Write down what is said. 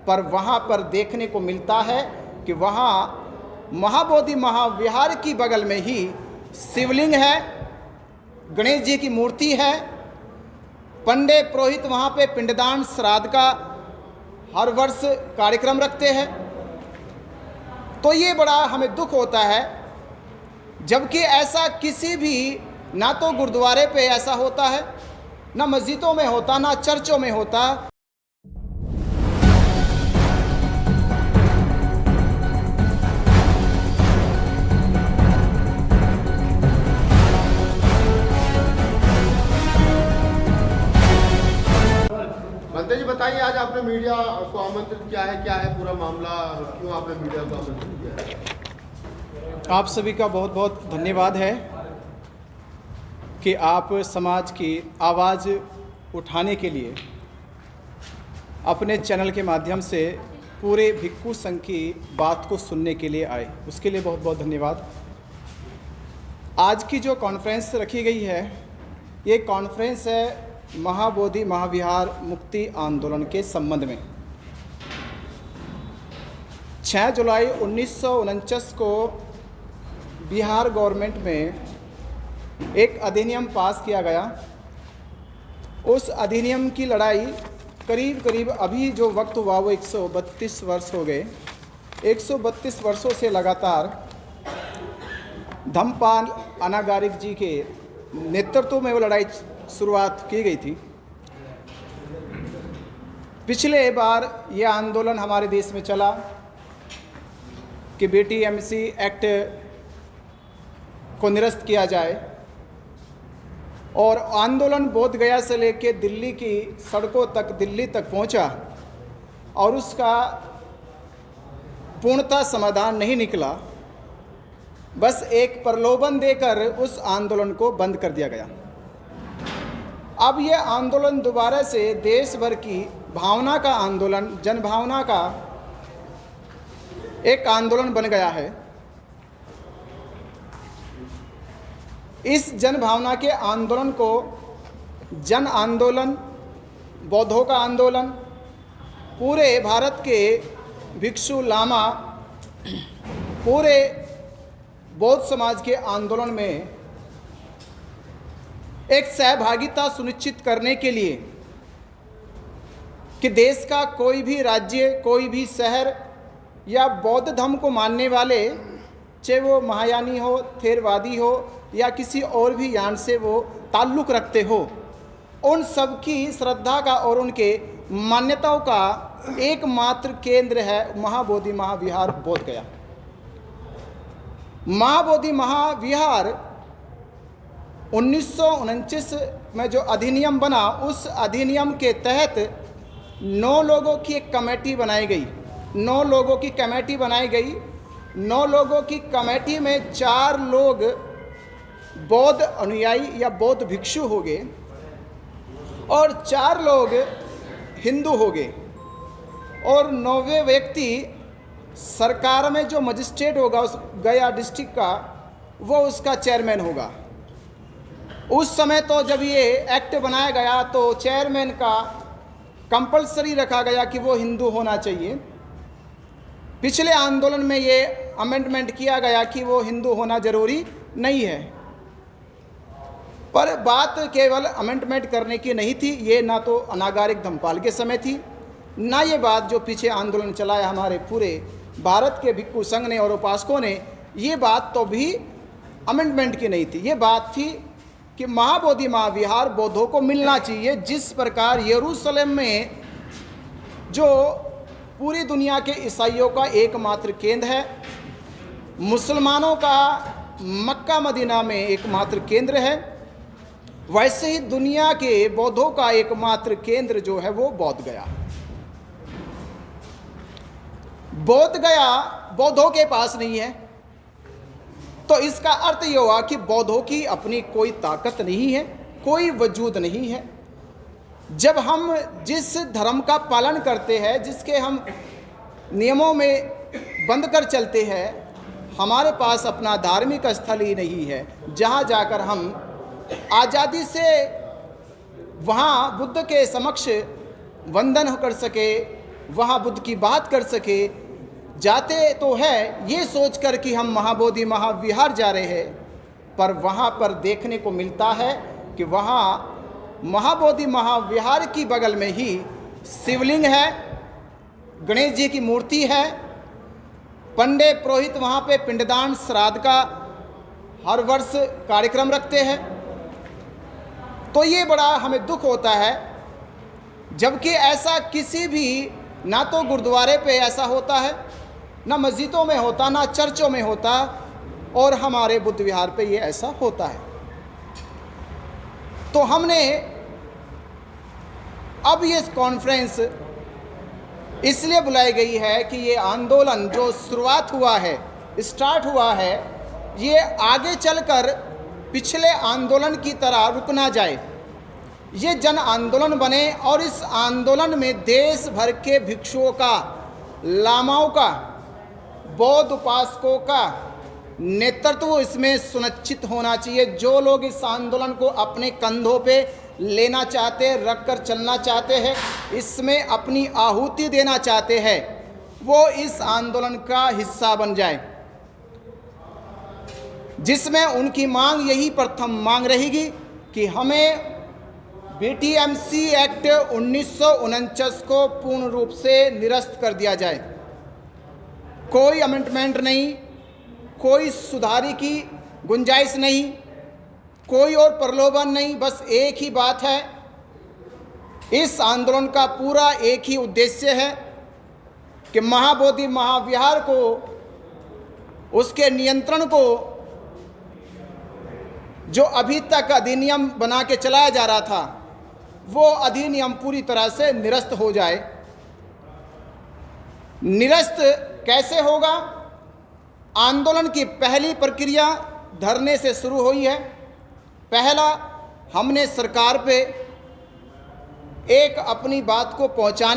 पर वहाँ पर देखने को मिलता है कि वहाँ महाबोधि महाविहार की बगल में ही शिवलिंग है, गणेश जी की मूर्ति है। पंडित पुरोहित वहाँ पे पिंडदान श्राद्ध का हर वर्ष कार्यक्रम रखते हैं। तो ये बड़ा हमें दुख होता है, जबकि ऐसा किसी भी, ना तो गुरुद्वारे पे ऐसा होता है, ना मस्जिदों में होता, ना चर्चों में होता। बंते जी बताइए, आज आपने मीडिया को आमंत्रित किया है, क्या है पूरा मामला, क्यों आपने मीडिया को आमंत्रित किया है? आप सभी का बहुत बहुत धन्यवाद है कि आप समाज की आवाज़ उठाने के लिए अपने चैनल के माध्यम से पूरे भिक्खु संघ की बात को सुनने के लिए आए, उसके लिए बहुत बहुत धन्यवाद। आज की जो कॉन्फ्रेंस रखी गई है, ये कॉन्फ्रेंस है महाबोधि महाविहार मुक्ति आंदोलन के संबंध में। 6 जुलाई 1949 को बिहार गवर्नमेंट में एक अधिनियम पास किया गया। उस अधिनियम की लड़ाई करीब करीब अभी जो वक्त हुआ वो 132 वर्ष हो गए। 132 वर्षों से लगातार धम्मपाल अनागारिक जी के नेतृत्व में वो लड़ाई शुरुआत की गई थी। पिछले बार ये आंदोलन हमारे देश में चला कि BTMC एक्ट को निरस्त किया जाए, और आंदोलन बोध गया से लेकर दिल्ली की सड़कों तक, दिल्ली तक पहुंचा, और उसका पूर्णतः समाधान नहीं निकला। बस एक प्रलोभन देकर उस आंदोलन को बंद कर दिया गया। अब ये आंदोलन दोबारा से देश भर की भावना का आंदोलन, जनभावना का एक आंदोलन बन गया है। इस जनभावना के आंदोलन को जन आंदोलन, बौद्धों का आंदोलन, पूरे भारत के भिक्षु लामा, पूरे बौद्ध समाज के आंदोलन में एक सहभागिता सुनिश्चित करने के लिए कि देश का कोई भी राज्य, कोई भी शहर या बौद्ध धर्म को मानने वाले, चाहे वो महायानी हो, थेरवादी हो या किसी और भी यान से वो ताल्लुक़ रखते हो, उन सब की श्रद्धा का और उनके मान्यताओं का एकमात्र केंद्र है महाबोधि महाविहार बोध गया। महाबोधि महाविहार 1949 में जो अधिनियम बना, उस अधिनियम के तहत 9 लोगों की एक कमेटी बनाई गई। 9 लोगों की कमेटी बनाई गई। 9 लोगों की कमेटी में 4 लोग बौद्ध अनुयायी या बौद्ध भिक्षु हो गए और 4 लोग हिंदू हो गए, और 9वें व्यक्ति सरकार में जो मजिस्ट्रेट होगा उस गया डिस्ट्रिक्ट का, वो उसका चेयरमैन होगा। उस समय तो जब ये एक्ट बनाया गया तो चेयरमैन का कंपलसरी रखा गया कि वो हिंदू होना चाहिए। पिछले आंदोलन में ये अमेंडमेंट किया गया कि वो हिंदू होना जरूरी नहीं है, पर बात केवल अमेंडमेंट करने की नहीं थी। ये ना तो अनागारिक धम्मपाल के समय थी, ना ये बात जो पीछे आंदोलन चलाया हमारे पूरे भारत के भिक्खु संघ ने और उपासकों ने, ये बात तो भी अमेंडमेंट की नहीं थी। ये बात थी कि महाबोधि महाविहार बौद्धों को मिलना चाहिए। जिस प्रकार यरूशलेम में जो पूरी दुनिया के ईसाइयों का एकमात्र केंद्र है, मुसलमानों का मक्का मदीना में एकमात्र केंद्र है, वैसे ही दुनिया के बौद्धों का एकमात्र केंद्र जो है वो बोध गया। बोध गया बौद्धों के पास नहीं है, तो इसका अर्थ ये हुआ कि बौद्धों की अपनी कोई ताकत नहीं है, कोई वजूद नहीं है। जब हम जिस धर्म का पालन करते हैं, जिसके हम नियमों में बंद कर चलते हैं, हमारे पास अपना धार्मिक स्थल ही नहीं है जहाँ जाकर हम आज़ादी से वहाँ बुद्ध के समक्ष वंदन कर सके, वहाँ बुद्ध की बात कर सके। जाते तो है ये सोचकर कि हम महाबोधि महाविहार जा रहे हैं, पर वहाँ पर देखने को मिलता है कि वहाँ महाबोधि महाविहार की बगल में ही शिवलिंग है, गणेश जी की मूर्ति है, पंडित पुरोहित वहाँ पे पिंडदान श्राद्ध का हर वर्ष कार्यक्रम रखते हैं। तो ये बड़ा हमें दुख होता है, जबकि ऐसा किसी भी, ना तो गुरुद्वारे पे ऐसा होता है, ना मस्जिदों में होता, ना चर्चों में होता, और हमारे बुद्ध विहार पे ये ऐसा होता है। तो हमने अब ये कॉन्फ्रेंस इसलिए बुलाई गई है कि ये आंदोलन जो शुरुआत हुआ है, स्टार्ट हुआ है, ये आगे चलकर पिछले आंदोलन की तरह रुक ना जाए, ये जन आंदोलन बने और इस आंदोलन में देश भर के भिक्षुओं का, लामाओं का, बौद्ध उपासकों का नेतृत्व इसमें सुनिश्चित होना चाहिए। जो लोग इस आंदोलन को अपने कंधों पे लेना चाहते हैं, रख कर चलना चाहते हैं, इसमें अपनी आहुति देना चाहते हैं, वो इस आंदोलन का हिस्सा बन जाए, जिसमें उनकी मांग यही प्रथम मांग रहेगी कि हमें BTMC एक्ट 1949 को पूर्ण रूप से निरस्त कर दिया जाए। कोई अमेंडमेंट नहीं, कोई सुधारी की गुंजाइश नहीं, कोई और प्रलोभन नहीं, बस एक ही बात है। इस आंदोलन का पूरा एक ही उद्देश्य है कि महाबोधि महाविहार को, उसके नियंत्रण को, जो अभी तक अधिनियम बना के चलाया जा रहा था, वो अधिनियम पूरी तरह से निरस्त हो जाए। निरस्त कैसे होगा? आंदोलन की पहली प्रक्रिया धरने से शुरू हुई है। पहला, हमने सरकार पे एक अपनी बात को पहुंचाने